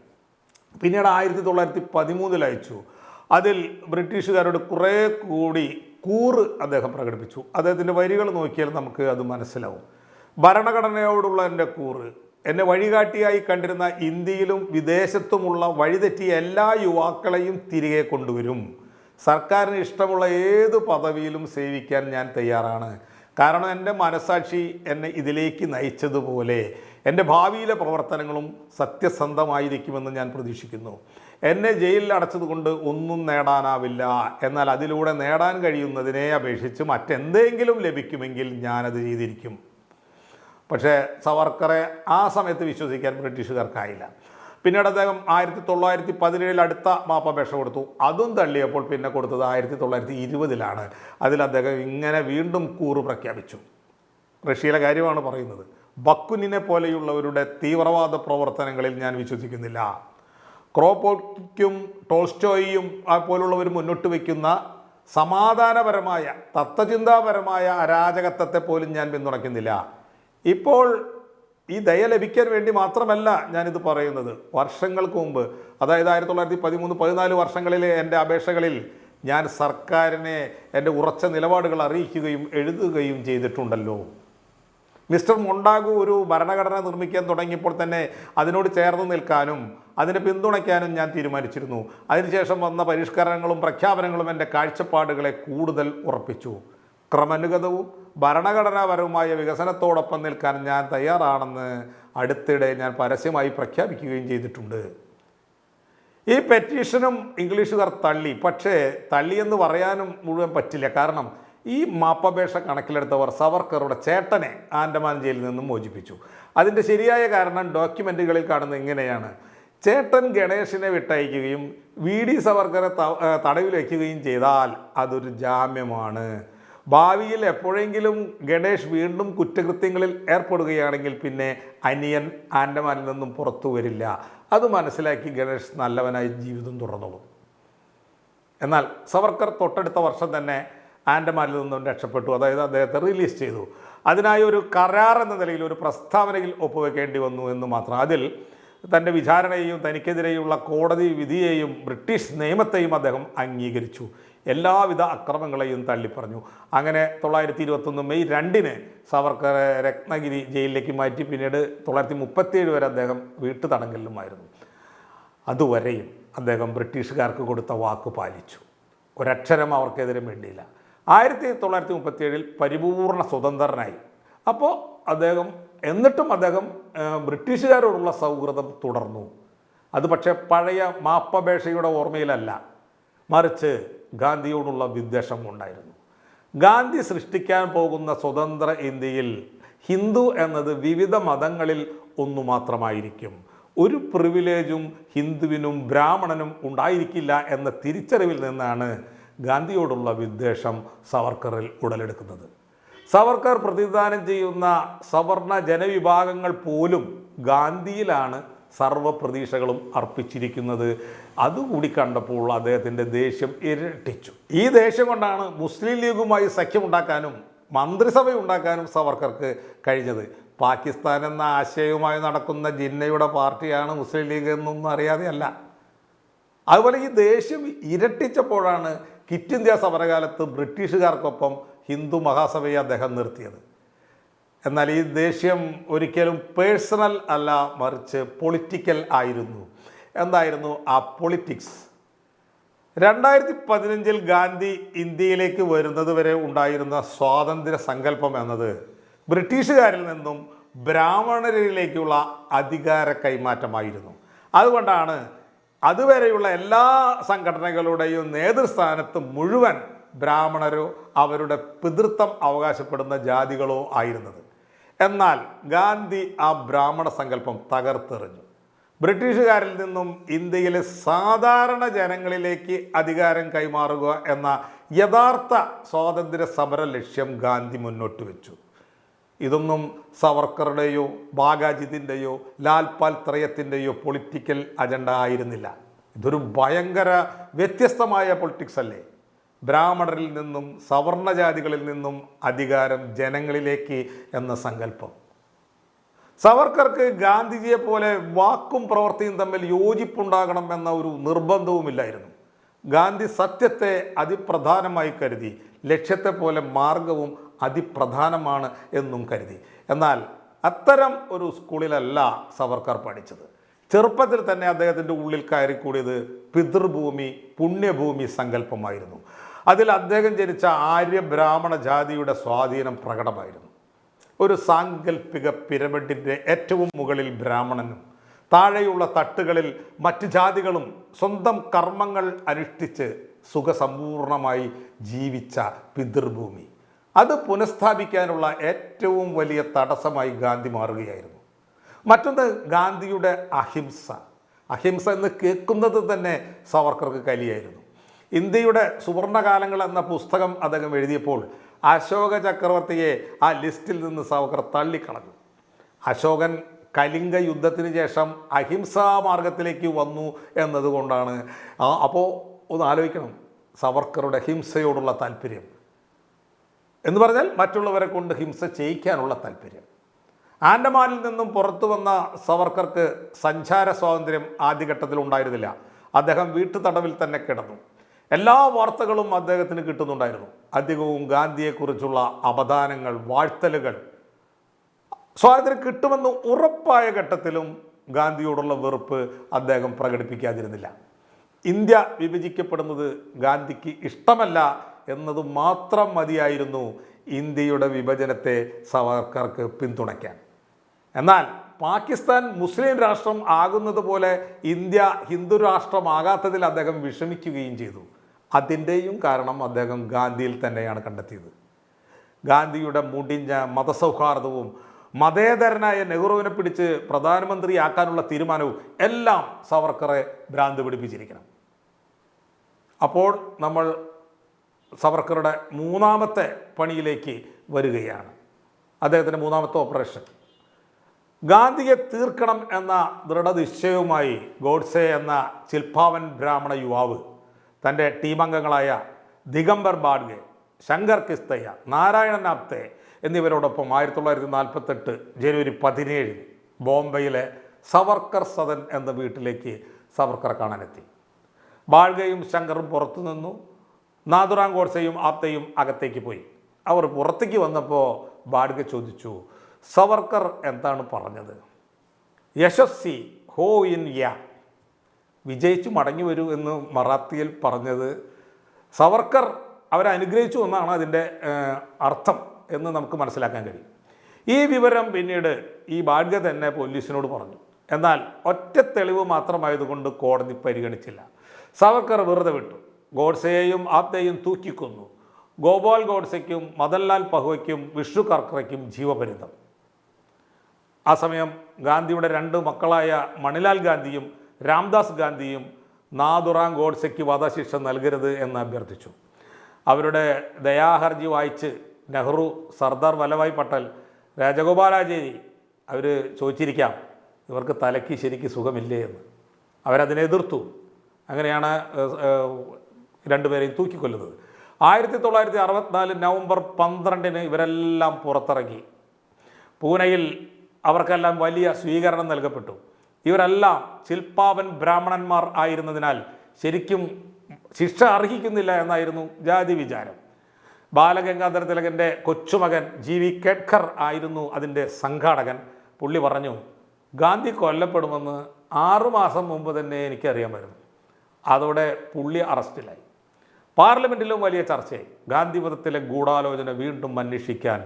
പിന്നീട് 1913 അയച്ചു. അതിൽ ബ്രിട്ടീഷുകാരോട് കുറേ കൂടി കൂറ് അദ്ദേഹം പ്രകടിപ്പിച്ചു. അദ്ദേഹത്തിൻ്റെ വരികൾ നോക്കിയാൽ നമുക്ക് അത് മനസ്സിലാവും. ഭരണഘടനയോടുള്ള എൻ്റെ കൂറ്, എന്നെ വഴികാട്ടിയായി കണ്ടിരുന്ന ഇന്ത്യയിലും വിദേശത്തുമുള്ള വഴിതെറ്റിയ എല്ലാ യുവാക്കളെയും തിരികെ കൊണ്ടുവരും. സർക്കാരിന് ഇഷ്ടമുള്ള ഏത് പദവിയിലും സേവിക്കാൻ ഞാൻ തയ്യാറാണ്. കാരണം എൻ്റെ മനസാക്ഷി എന്നെ ഇതിലേക്ക് നയിച്ചതുപോലെ എൻ്റെ ഭാവിയിലെ പ്രവർത്തനങ്ങളും സത്യസന്ധമായിരിക്കുമെന്ന് ഞാൻ പ്രതീക്ഷിക്കുന്നു. എന്നെ ജയിലിൽ അടച്ചതുകൊണ്ട് ഒന്നും നേടാനാവില്ല. എന്നാൽ അതിലൂടെ നേടാൻ കഴിയുന്നതിനെ അപേക്ഷിച്ച് മറ്റെന്തെങ്കിലും ലഭിക്കുമെങ്കിൽ ഞാനത് ചെയ്തിരിക്കും. പക്ഷേ സവർക്കറെ ആ സമയത്ത് വിശ്വസിക്കാൻ ബ്രിട്ടീഷുകാർക്കായില്ല. പിന്നീട് അദ്ദേഹം 1917 അടുത്ത മാപ്പപേക്ഷ കൊടുത്തു. അതും തള്ളിയപ്പോൾ പിന്നെ കൊടുത്തത് 1920 അതിൽ അദ്ദേഹം ഇങ്ങനെ വീണ്ടും കൂറ് പ്രഖ്യാപിച്ചു. റഷ്യയിലെ കാര്യമാണ് പറയുന്നത്. ബക്കുനിനെ പോലെയുള്ളവരുടെ തീവ്രവാദ പ്രവർത്തനങ്ങളിൽ ഞാൻ വിശ്വസിക്കുന്നില്ല. ക്രോപ്പോട്കിയും ടോൾസ്റ്റോയിയും പോലുള്ളവർ മുന്നോട്ട് വയ്ക്കുന്ന സമാധാനപരമായ തത്വചിന്താപരമായ അരാജകത്വത്തെ പോലും ഞാൻ പിന്തുണയ്ക്കുന്നില്ല. ഇപ്പോൾ ഈ ദയ ലഭിക്കാൻ വേണ്ടി മാത്രമല്ല ഞാനിത് പറയുന്നത്. വർഷങ്ങൾക്ക് മുമ്പ്, അതായത് 1913-14 വർഷങ്ങളിലെ എൻ്റെ അപേക്ഷകളിൽ ഞാൻ സർക്കാരിനെ എൻ്റെ ഉറച്ച നിലപാടുകൾ അറിയിക്കുകയും എഴുതുകയും ചെയ്തിട്ടുണ്ടല്ലോ. മിസ്റ്റർ മൊണ്ടാഗു ഒരു ഭരണഘടന നിർമ്മിക്കാൻ തുടങ്ങിയപ്പോൾ തന്നെ അതിനോട് ചേർന്ന് നിൽക്കാനും അതിനെ പിന്തുണയ്ക്കാനും ഞാൻ തീരുമാനിച്ചിരുന്നു. അതിനുശേഷം വന്ന പരിഷ്കരണങ്ങളും പ്രഖ്യാപനങ്ങളും എൻ്റെ കാഴ്ചപ്പാടുകളെ കൂടുതൽ ഉറപ്പിച്ചു. ക്രമാനുഗതവും ഭരണഘടനാപരവുമായ വികസനത്തോടൊപ്പം നിൽക്കാൻ ഞാൻ തയ്യാറാണെന്ന് അടുത്തിടെ ഞാൻ പരസ്യമായി പ്രഖ്യാപിക്കുകയും ചെയ്തിട്ടുണ്ട്. ഈ പെറ്റീഷനും ഇംഗ്ലീഷുകാർ തള്ളി. പക്ഷേ തള്ളിയെന്ന് പറയാനും മുഴുവൻ പറ്റില്ല. കാരണം ഈ മാപ്പപേക്ഷ കണക്കിലെടുത്തവർ സവർക്കറുടെ ചേട്ടനെ ആൻഡമാൻ ജയിലിൽ നിന്നും മോചിപ്പിച്ചു. അതിൻ്റെ ശരിയായ കാരണം ഡോക്യുമെൻറ്റുകളിൽ കാണുന്നത് ഇങ്ങനെയാണ്. ചേട്ടൻ ഗണേഷിനെ വിട്ടയക്കുകയും VD സവർക്കറെ തടവിൽ വയ്ക്കുകയും ചെയ്താൽ അതൊരു ജാമ്യമാണ്. ഭാവിയിൽ എപ്പോഴെങ്കിലും ഗണേഷ് വീണ്ടും കുറ്റകൃത്യങ്ങളിൽ ഏർപ്പെടുകയാണെങ്കിൽ പിന്നെ അനിയൻ ആൻഡമാനിൽ നിന്നും പുറത്തു വരില്ല. അത് മനസ്സിലാക്കി ഗണേഷ് നല്ലവനായി ജീവിതം തുടർന്നോളും. എന്നാൽ സവർക്കർ തൊട്ടടുത്ത വർഷം തന്നെ ആൻഡമാനിൽ നിന്നും രക്ഷപ്പെട്ടു. അതായത് അദ്ദേഹത്തെ റിലീസ് ചെയ്തു. അതിനായി ഒരു കരാർ എന്ന നിലയിൽ ഒരു പ്രസ്താവനയിൽ ഒപ്പുവെക്കേണ്ടി വന്നു എന്ന് മാത്രം. അതിൽ തൻ്റെ വിചാരണയെയും തനിക്കെതിരെയുള്ള കോടതി വിധിയെയും ബ്രിട്ടീഷ് നിയമത്തെയും അദ്ദേഹം അംഗീകരിച്ചു. എല്ലാവിധ അക്രമങ്ങളെയും തള്ളിപ്പറഞ്ഞു. അങ്ങനെ 1921 മെയ് 2 സവർക്കറെ രത്നഗിരി ജയിലിലേക്ക് മാറ്റി. പിന്നീട് 1937 വരെ അദ്ദേഹം വീട്ടുതടങ്കലിലുമായിരുന്നു. അതുവരെയും അദ്ദേഹം ബ്രിട്ടീഷുകാർക്ക് കൊടുത്ത വാക്ക് പാലിച്ചു. ഒരക്ഷരം അവർക്കെതിരെ വേണ്ടിയില്ല. 1937 പരിപൂർണ സ്വതന്ത്രനായി. അപ്പോൾ എന്നിട്ടും അദ്ദേഹം ബ്രിട്ടീഷുകാരോടുള്ള സൗഹൃദം തുടർന്നു. അത് പക്ഷേ പഴയ മാപ്പപേക്ഷയുടെ ഓർമ്മയിലല്ല, മറിച്ച് ഗാന്ധിയോടുള്ള വിദ്വേഷം ഉണ്ടായിരുന്നു. ഗാന്ധി സൃഷ്ടിക്കാൻ പോകുന്ന സ്വതന്ത്ര ഇന്ത്യയിൽ ഹിന്ദു എന്നത് വിവിധ മതങ്ങളിൽ ഒന്നു മാത്രമായിരിക്കും. ഒരു പ്രിവിലേജും ഹിന്ദുവിനും ബ്രാഹ്മണനും ഉണ്ടായിരിക്കില്ല എന്ന തിരിച്ചറിവിൽ നിന്നാണ് ഗാന്ധിയോടുള്ള വിദ്വേഷം സവർക്കറിൽ ഉടലെടുക്കുന്നത്. സവർക്കർ പ്രതിദാനം ചെയ്യുന്ന സവർണ ജനവിഭാഗങ്ങൾ പോലും ഗാന്ധിയിലാണ് സർവ്വ പ്രതീക്ഷകളും അർപ്പിച്ചിരിക്കുന്നത്. അതുകൂടി കണ്ടപ്പോൾ അദ്ദേഹത്തിൻ്റെ ദേഷ്യം ഇരട്ടിച്ചു. ഈ ദേഷ്യം കൊണ്ടാണ് മുസ്ലിം ലീഗുമായി സഖ്യമുണ്ടാക്കാനും മന്ത്രിസഭ ഉണ്ടാക്കാനും സവർക്കർക്ക് കഴിഞ്ഞത്. പാകിസ്ഥാൻ എന്ന ആശയവുമായി നടക്കുന്ന ജിന്നയുടെ പാർട്ടിയാണ് മുസ്ലിം ലീഗ് എന്നൊന്നും അറിയാതെയല്ല. അതുപോലെ ഈ ദേഷ്യം ഇരട്ടിച്ചപ്പോഴാണ് ക്വിറ്റ് ഇന്ത്യ സമരകാലത്ത് ബ്രിട്ടീഷുകാർക്കൊപ്പം ഹിന്ദു മഹാസഭയെ അദ്ദേഹം നിർത്തിയത്. എന്നാൽ ഈ ദേഷ്യം ഒരിക്കലും പേഴ്സണൽ അല്ല, മറിച്ച് പൊളിറ്റിക്കൽ ആയിരുന്നു. എന്തായിരുന്നു ആ പൊളിറ്റിക്സ്? 2015 ഗാന്ധി ഇന്ത്യയിലേക്ക് വരുന്നത് വരെ ഉണ്ടായിരുന്ന സ്വാതന്ത്ര്യ സങ്കല്പം എന്നത് ബ്രിട്ടീഷുകാരിൽ നിന്നും ബ്രാഹ്മണരിലേക്കുള്ള അധികാര കൈമാറ്റമായിരുന്നു. അതുകൊണ്ടാണ് അതുവരെയുള്ള എല്ലാ സംഘടനകളുടെയും നേതൃസ്ഥാനത്ത് മുഴുവൻ ബ്രാഹ്മണരോ അവരുടെ പിതൃത്വം അവകാശപ്പെടുന്ന ജാതികളോ ആയിരുന്നത്. എന്നാൽ ഗാന്ധി ആ ബ്രാഹ്മണ സങ്കല്പം തകർത്തെറിഞ്ഞു. ബ്രിട്ടീഷുകാരിൽ നിന്നും ഇന്ത്യയിലെ സാധാരണ ജനങ്ങളിലേക്ക് അധികാരം കൈമാറുക എന്ന യഥാർത്ഥ സ്വാതന്ത്ര്യ സമര ലക്ഷ്യം ഗാന്ധി മുന്നോട്ട് വെച്ചു. ഇതൊന്നും സവർക്കറുടെയോ ബാഗാജിത്തിൻ്റെയോ ലാൽപാൽ ത്രയത്തിൻ്റെയോ പൊളിറ്റിക്കൽ അജണ്ട ആയിരുന്നില്ല. ഇതൊരു ഭയങ്കര വ്യത്യസ്തമായ പൊളിറ്റിക്സ് അല്ലേ? ബ്രാഹ്മണരിൽ നിന്നും സവർണജാതികളിൽ നിന്നും അധികാരം ജനങ്ങളിലേക്ക് എന്ന സങ്കല്പം. സവർക്കർക്ക് ഗാന്ധിജിയെ പോലെ വാക്കും പ്രവൃത്തിയും തമ്മിൽ യോജിപ്പുണ്ടാകണം എന്ന ഒരു നിർബന്ധവുമില്ലായിരുന്നു. ഗാന്ധി സത്യത്തെ അതിപ്രധാനമായി കരുതി ലക്ഷ്യത്തെ പോലെ മാർഗവും അതിപ്രധാനമാണ് എന്നും കരുതി. എന്നാൽ അത്തരം ഒരു സ്കൂളിലല്ല സവർക്കർ പഠിച്ചത്. ചെറുപ്പത്തിൽ തന്നെ അദ്ദേഹത്തിൻ്റെ ഉള്ളിൽ കയറിക്കൂടിയത് പിതൃഭൂമി, പുണ്യഭൂമി സങ്കല്പമായിരുന്നു. അതിൽ അദ്ദേഹം ജനിച്ച ആര്യ ബ്രാഹ്മണ ജാതിയുടെ സ്വാധീനം പ്രകടമായിരുന്നു. ഒരു സാങ്കല്പിക പിരമിഡിൻ്റെ ഏറ്റവും മുകളിൽ ബ്രാഹ്മണനും താഴെയുള്ള തട്ടുകളിൽ മറ്റ് ജാതികളും സ്വന്തം കർമ്മങ്ങൾ അനുഷ്ഠിച്ച് സുഖസമ്പൂർണമായി ജീവിച്ച പിതൃഭൂമി, അത് പുനഃസ്ഥാപിക്കാനുള്ള ഏറ്റവും വലിയ തടസ്സമായി ഗാന്ധി മാറുകയായിരുന്നു. മറ്റൊന്ന് ഗാന്ധിയുടെ അഹിംസ. അഹിംസ എന്ന് കേൾക്കുന്നത് തന്നെ സവർക്കർക്ക് കലിയായിരുന്നു. ഇന്ത്യയുടെ സുവർണകാലങ്ങൾ എന്ന പുസ്തകം അദ്ദേഹം എഴുതിയപ്പോൾ അശോക ചക്രവർത്തിയെ ആ ലിസ്റ്റിൽ നിന്ന് സവർക്കർ തള്ളിക്കളഞ്ഞു. അശോകൻ കലിംഗ യുദ്ധത്തിന് ശേഷം അഹിംസാ മാർഗത്തിലേക്ക് വന്നു എന്നതുകൊണ്ടാണ്. അപ്പോൾ ഒന്ന് ആലോചിക്കണം, സവർക്കറുടെ ഹിംസയോടുള്ള താല്പര്യം എന്ന് പറഞ്ഞാൽ മറ്റുള്ളവരെ കൊണ്ട് ഹിംസ ചെയ്യിക്കാനുള്ള താല്പര്യം. ആൻഡമാനിൽ നിന്നും പുറത്തു വന്ന സവർക്കർക്ക് സഞ്ചാര സ്വാതന്ത്ര്യം ആദ്യഘട്ടത്തിൽ ഉണ്ടായിരുന്നില്ല. അദ്ദേഹം വീട്ടുതടവിൽ തന്നെ കിടന്നു. എല്ലാ വാർത്തകളും അദ്ദേഹത്തിന് കിട്ടുന്നുണ്ടായിരുന്നു. അധികവും ഗാന്ധിയെക്കുറിച്ചുള്ള അപദാനങ്ങൾ, വാഴ്ത്തലുകൾ. സ്വാതന്ത്ര്യം കിട്ടുമെന്ന് ഉറപ്പായ ഘട്ടത്തിലും ഗാന്ധിയോടുള്ള വെറുപ്പ് അദ്ദേഹം പ്രകടിപ്പിക്കാതിരുന്നില്ല. ഇന്ത്യ വിഭജിക്കപ്പെടുന്നത് ഗാന്ധിക്ക് ഇഷ്ടമല്ല എന്നത് മാത്രം മതിയായിരുന്നു ഇന്ത്യയുടെ വിഭജനത്തെ സവർക്കർക്ക് പിന്തുണയ്ക്കാൻ. എന്നാൽ പാകിസ്ഥാൻ മുസ്ലിം രാഷ്ട്രം ആകുന്നത് പോലെ ഇന്ത്യ ഹിന്ദു രാഷ്ട്രമാകാത്തതിൽ അദ്ദേഹം വിഷമിക്കുകയും ചെയ്തു. അതിൻ്റെയും കാരണം അദ്ദേഹം ഗാന്ധിയിൽ തന്നെയാണ് കണ്ടെത്തിയത്. ഗാന്ധിയുടെ മുടിഞ്ഞ മതസൗഹാർദ്ദവും മതേതരനായ നെഹ്റുവിനെ പിടിച്ച് പ്രധാനമന്ത്രിയാക്കാനുള്ള തീരുമാനവും എല്ലാം സവർക്കറെ ഭ്രാന്ത് പിടിപ്പിച്ചിരിക്കണം. അപ്പോൾ നമ്മൾ സവർക്കറുടെ മൂന്നാമത്തെ പണിയിലേക്ക് വരികയാണ്. അദ്ദേഹത്തിൻ്റെ മൂന്നാമത്തെ ഓപ്പറേഷൻ. ഗാന്ധിയെ തീർക്കണം എന്ന ദൃഢനിശ്ചയവുമായി ഗോഡ്സെ എന്ന ചിൽപാവൻ ബ്രാഹ്മണ യുവാവ് തൻ്റെ ടീമംഗങ്ങളായ ദിഗംബർ ബാഡ്ഗെ, ശങ്കർ കിസ്തയ്യ, നാരായണൻ ആപ്തെ എന്നിവരോടൊപ്പം 1948 ജനുവരി 17 ബോംബെയിലെ സവർക്കർ സദൻ എന്ന വീട്ടിലേക്ക് സവർക്കറെ കാണാനെത്തി. ബാഡ്ഗയും ശങ്കറും പുറത്തു നിന്നു. നാഥുറാം ഗോഡ്സെയും ആപ്തയും അകത്തേക്ക് പോയി. അവർ പുറത്തേക്ക് വന്നപ്പോൾ ബാഡ്ഗെ ചോദിച്ചു, സവർക്കർ എന്താണ് പറഞ്ഞത്? യശസ്വി ഹോ ഇൻ യാ, വിജയിച്ചു മടങ്ങി വരൂ എന്ന് മറാത്തിയിൽ പറഞ്ഞത് സവർക്കർ അവരെ അനുഗ്രഹിച്ചു എന്നാണ് അതിൻ്റെ അർത്ഥം എന്ന് നമുക്ക് മനസ്സിലാക്കാൻ കഴിയും. ഈ വിവരം പിന്നീട് ഈ ബാഡ്ഗെ തന്നെ പോലീസിനോട് പറഞ്ഞു. എന്നാൽ ഒറ്റ തെളിവ് മാത്രമായതുകൊണ്ട് കോടതി പരിഗണിച്ചില്ല. സവർക്കർ വെറുതെ വിട്ടു. ഗോഡ്സെയെയും ആപ്തയെയും തൂക്കിക്കൊന്നു. ഗോപാൽ ഗോഡ്സെയ്ക്കും മദൻലാൽ പഹ്വയ്ക്കും വിഷ്ണു കർക്കറയ്ക്കും ജീവപര്യന്തം. ആ സമയം ഗാന്ധിയുടെ 2 മക്കളായ മണിലാൽ ഗാന്ധിയും രാംദാസ് ഗാന്ധിയും നാഥുറാം ഗോഡ്സെയ്ക്ക് വധശിക്ഷ നൽകരുത് എന്ന് അഭ്യർത്ഥിച്ചു. അവരുടെ ദയാഹർജി വായിച്ച് നെഹ്റു, സർദാർ വല്ലഭായ് പട്ടേൽ, രാജഗോപാലാചാരി അവർ ചോദിച്ചിരിക്കാം, ഇവർക്ക് തലയ്ക്ക് ശരിക്ക് സുഖമില്ലേ എന്ന്. അവരതിനെ എതിർത്തു. അങ്ങനെയാണ് 2 പേരെയും തൂക്കിക്കൊല്ലുന്നത്. 1964 നവംബർ 12 ഇവരെല്ലാം പുറത്തിറങ്ങി. പൂനെയിൽ അവർക്കെല്ലാം വലിയ സ്വീകരണം നൽകപ്പെട്ടു. ഇവരെല്ലാം ചിൽപാവൻ ബ്രാഹ്മണന്മാർ ആയിരുന്നതിനാൽ ശരിക്കും ശിക്ഷ അർഹിക്കുന്നില്ല എന്നായിരുന്നു ജാതി വിചാരം. ബാലഗംഗാധര തിലകൻ്റെ കൊച്ചുമകൻ GV കേഡ്കർ ആയിരുന്നു അതിൻ്റെ സംഘാടകൻ. പുള്ളി പറഞ്ഞു, ഗാന്ധി കൊല്ലപ്പെടുമെന്ന് 6 മാസം മുമ്പ് തന്നെ എനിക്കറിയാമായിരുന്നു. അതോടെ പുള്ളി അറസ്റ്റിലായി. പാർലമെൻറ്റിലും വലിയ ചർച്ചയായി. ഗാന്ധി വധത്തിലെ ഗൂഢാലോചന വീണ്ടും അന്വേഷിക്കാൻ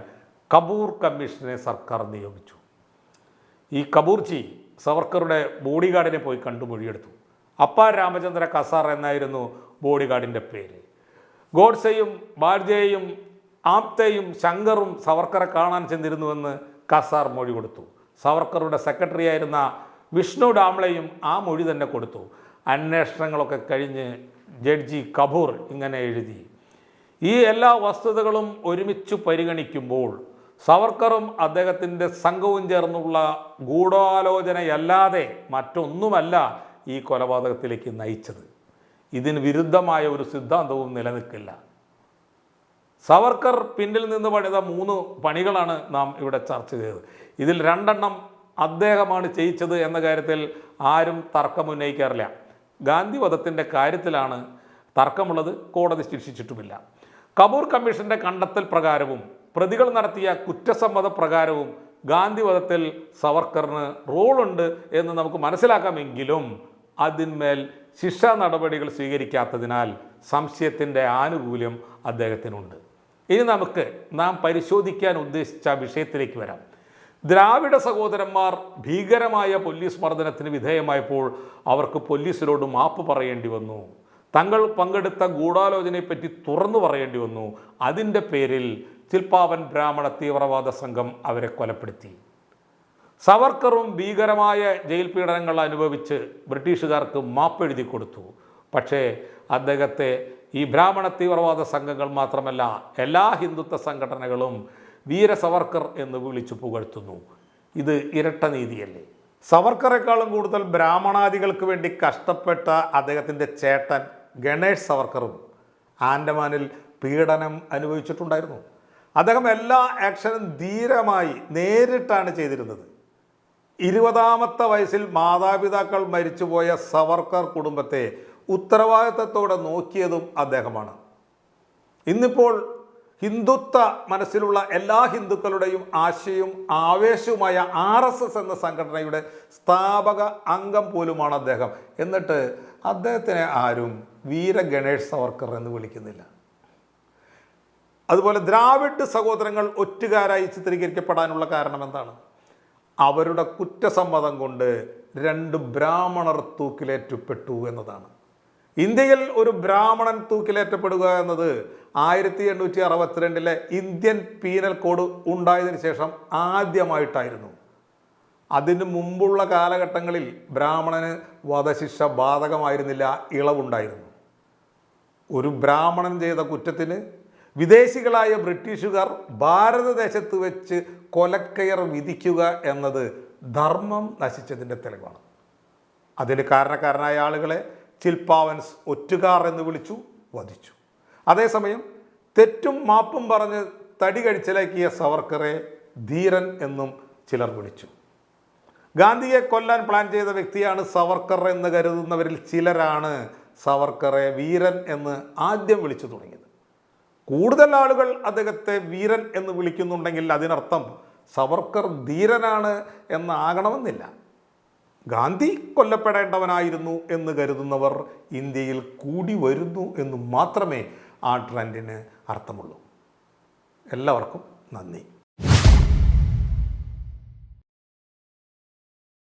കപൂർ കമ്മീഷനെ സർക്കാർ നിയോഗിച്ചു. ഈ കപൂർജി സവർക്കറുടെ ബോഡി ഗാർഡിനെ പോയി കണ്ടു മൊഴിയെടുത്തു. അപ്പ രാമചന്ദ്ര കസാർ എന്നായിരുന്നു ബോഡി ഗാർഡിൻ്റെ പേര്. ഗോഡ്സെയും ബാഡ്ഗെയും ആപ്തയും ശങ്കറും സവർക്കറെ കാണാൻ ചെന്നിരുന്നുവെന്ന് കസാർ മൊഴി കൊടുത്തു. സവർക്കറുടെ സെക്രട്ടറി ആയിരുന്ന വിഷ്ണു ഡാംലെയും ആ മൊഴി തന്നെ കൊടുത്തു. അന്വേഷണങ്ങളൊക്കെ കഴിഞ്ഞ് ജഡ്ജി കപൂർ ഇങ്ങനെ എഴുതി, ഈ എല്ലാ വസ്തുതകളും ഒരുമിച്ച് പരിഗണിക്കുമ്പോൾ സവർക്കറും അദ്ദേഹത്തിൻ്റെ സംഘവും ചേർന്നുള്ള ഗൂഢാലോചനയല്ലാതെ മറ്റൊന്നുമല്ല ഈ കൊലപാതകത്തിലേക്ക് നയിച്ചത്. ഇതിന് വിരുദ്ധമായ ഒരു സിദ്ധാന്തവും നിലനിൽക്കില്ല. സവർക്കർ പിന്നിൽ നിന്ന് പണിത 3 പണികളാണ് നാം ഇവിടെ ചർച്ച ചെയ്തത്. ഇതിൽ 2 അദ്ദേഹമാണ് ചെയ്യിച്ചത് എന്ന കാര്യത്തിൽ ആരും തർക്കമുന്നയിക്കാറില്ല. ഗാന്ധി വധത്തിൻ്റെ കാര്യത്തിലാണ് തർക്കമുള്ളത്. കോടതി ശിക്ഷിച്ചിട്ടുമില്ല. കപൂർ കമ്മീഷൻ്റെ കണ്ടെത്തൽ പ്രകാരവും പ്രതികൾ നടത്തിയ കുറ്റസമ്മത പ്രകാരവും ഗാന്ധിവധത്തിൽ സവർക്കറിന് റോളുണ്ട് എന്ന് നമുക്ക് മനസ്സിലാക്കാമെങ്കിലും അതിന്മേൽ ശിക്ഷാ നടപടികൾ സ്വീകരിക്കാത്തതിനാൽ സംശയത്തിൻ്റെ ആനുകൂല്യം അദ്ദേഹത്തിനുണ്ട്. ഇനി നമുക്ക് നാം പരിശോധിക്കാൻ ഉദ്ദേശിച്ച വിഷയത്തിലേക്ക് വരാം. ദ്രാവിഡ സഹോദരന്മാർ ഭീകരമായ പോലീസ് മർദ്ദനത്തിന് വിധേയമായപ്പോൾ അവർക്ക് പോലീസിനോട് മാപ്പ് പറയേണ്ടി വന്നു. തങ്ങൾ പങ്കെടുത്ത ഗൂഢാലോചനയെപ്പറ്റി തുറന്നു പറയേണ്ടി വന്നു. അതിൻ്റെ പേരിൽ ചിൽപ്പാവൻ ബ്രാഹ്മണ തീവ്രവാദ സംഘം അവരെ കൊലപ്പെടുത്തി. സവർക്കറും ഭീകരമായ ജയിൽ പീഡനങ്ങൾ അനുഭവിച്ച് ബ്രിട്ടീഷുകാർക്ക് മാപ്പെഴുതി കൊടുത്തു. പക്ഷേ അദ്ദേഹത്തെ ഈ ബ്രാഹ്മണ തീവ്രവാദ സംഘങ്ങൾ മാത്രമല്ല എല്ലാ ഹിന്ദുത്വ സംഘടനകളും വീര സവർക്കർ എന്ന് വിളിച്ചു പുകഴ്ത്തുന്നു. ഇത് ഇരട്ട നീതിയല്ലേ? സവർക്കറേക്കാളും കൂടുതൽ ബ്രാഹ്മണാദികൾക്ക് വേണ്ടി കഷ്ടപ്പെട്ട അദ്ദേഹത്തിൻ്റെ ചേട്ടൻ ഗണേഷ് സവർക്കറും ആൻഡമാനിൽ പീഡനം അനുഭവിച്ചിട്ടുണ്ടായിരുന്നു. അദ്ദേഹം എല്ലാ ആക്ഷനും ധീരമായി നേരിട്ടാണ് ചെയ്തിരുന്നത്. 20ാമത്തെ വയസ്സിൽ മാതാപിതാക്കൾ മരിച്ചുപോയ സവർക്കർ കുടുംബത്തെ ഉത്തരവാദിത്തത്തോടെ നോക്കിയതും അദ്ദേഹമാണ്. ഇന്നിപ്പോൾ ഹിന്ദുത്വ മനസ്സിലുള്ള എല്ലാ ഹിന്ദുക്കളുടെയും ആശയവും ആവേശവുമായ RSS എന്ന സംഘടനയുടെ സ്ഥാപക അംഗം പോലുമാണ് അദ്ദേഹം. എന്നിട്ട് അദ്ദേഹത്തിനെ ആരും വീര ഗണേഷ് സവർക്കർ എന്ന് വിളിക്കുന്നില്ല. അതുപോലെ ദ്രാവിഡ് സഹോദരങ്ങൾ ഒറ്റുകാരായി ചിത്രീകരിക്കപ്പെടാനുള്ള കാരണം എന്താണ്? അവരുടെ കുറ്റസമ്മതം കൊണ്ട് 2 ബ്രാഹ്മണർ തൂക്കിലേറ്റപ്പെട്ടു എന്നതാണ്. ഇന്ത്യയിൽ ഒരു ബ്രാഹ്മണൻ തൂക്കിലേറ്റപ്പെടുക എന്നത് 1862 ഇന്ത്യൻ പീനൽ കോഡ് ഉണ്ടായതിനു ശേഷം ആദ്യമായിട്ടായിരുന്നു. അതിനു മുമ്പുള്ള കാലഘട്ടങ്ങളിൽ ബ്രാഹ്മണന് വധശിക്ഷ ബാധകമായിരുന്നില്ല, ഇളവുണ്ടായിരുന്നു. ഒരു ബ്രാഹ്മണൻ ചെയ്ത കുറ്റത്തിന് വിദേശികളായ ബ്രിട്ടീഷുകാർ ഭാരതദേശത്ത് വെച്ച് കൊലക്കയർ വിധിക്കുക എന്നത് ധർമ്മം നശിച്ചതിൻ്റെ തെളിവാണ്. അതിന് കാരണക്കാരനായ ആളുകളെ ചിൽപ്പാവൻസ് ഒറ്റുകാർ എന്ന് വിളിച്ചു, വധിച്ചു. അതേസമയം തെറ്റും മാപ്പും പറഞ്ഞ് തടി കഴിച്ചിലാക്കിയ സവർക്കറെ ധീരൻ എന്നും ചിലർ വിളിച്ചു. ഗാന്ധിയെ കൊല്ലാൻ പ്ലാൻ ചെയ്ത വ്യക്തിയാണ് സവർക്കർ എന്ന് കരുതുന്നവരിൽ ചിലരാണ് സവർക്കറെ വീരൻ എന്ന് ആദ്യം വിളിച്ചു തുടങ്ങിയത്. കൂടുതൽ ആളുകൾ അദ്ദേഹത്തെ വീരൻ എന്ന് വിളിക്കുന്നുണ്ടെങ്കിൽ അതിനർത്ഥം സവർക്കർ ധീരനാണ് എന്നാകണമെന്നില്ല. ഗാന്ധി കൊല്ലപ്പെടേണ്ടവനായിരുന്നു എന്ന് കരുതുന്നവർ ഇന്ത്യയിൽ കൂടി വരുന്നു എന്ന് മാത്രമേ ആ ട്രെൻഡിന് അർത്ഥമുള്ളൂ. എല്ലാവർക്കും നന്ദി.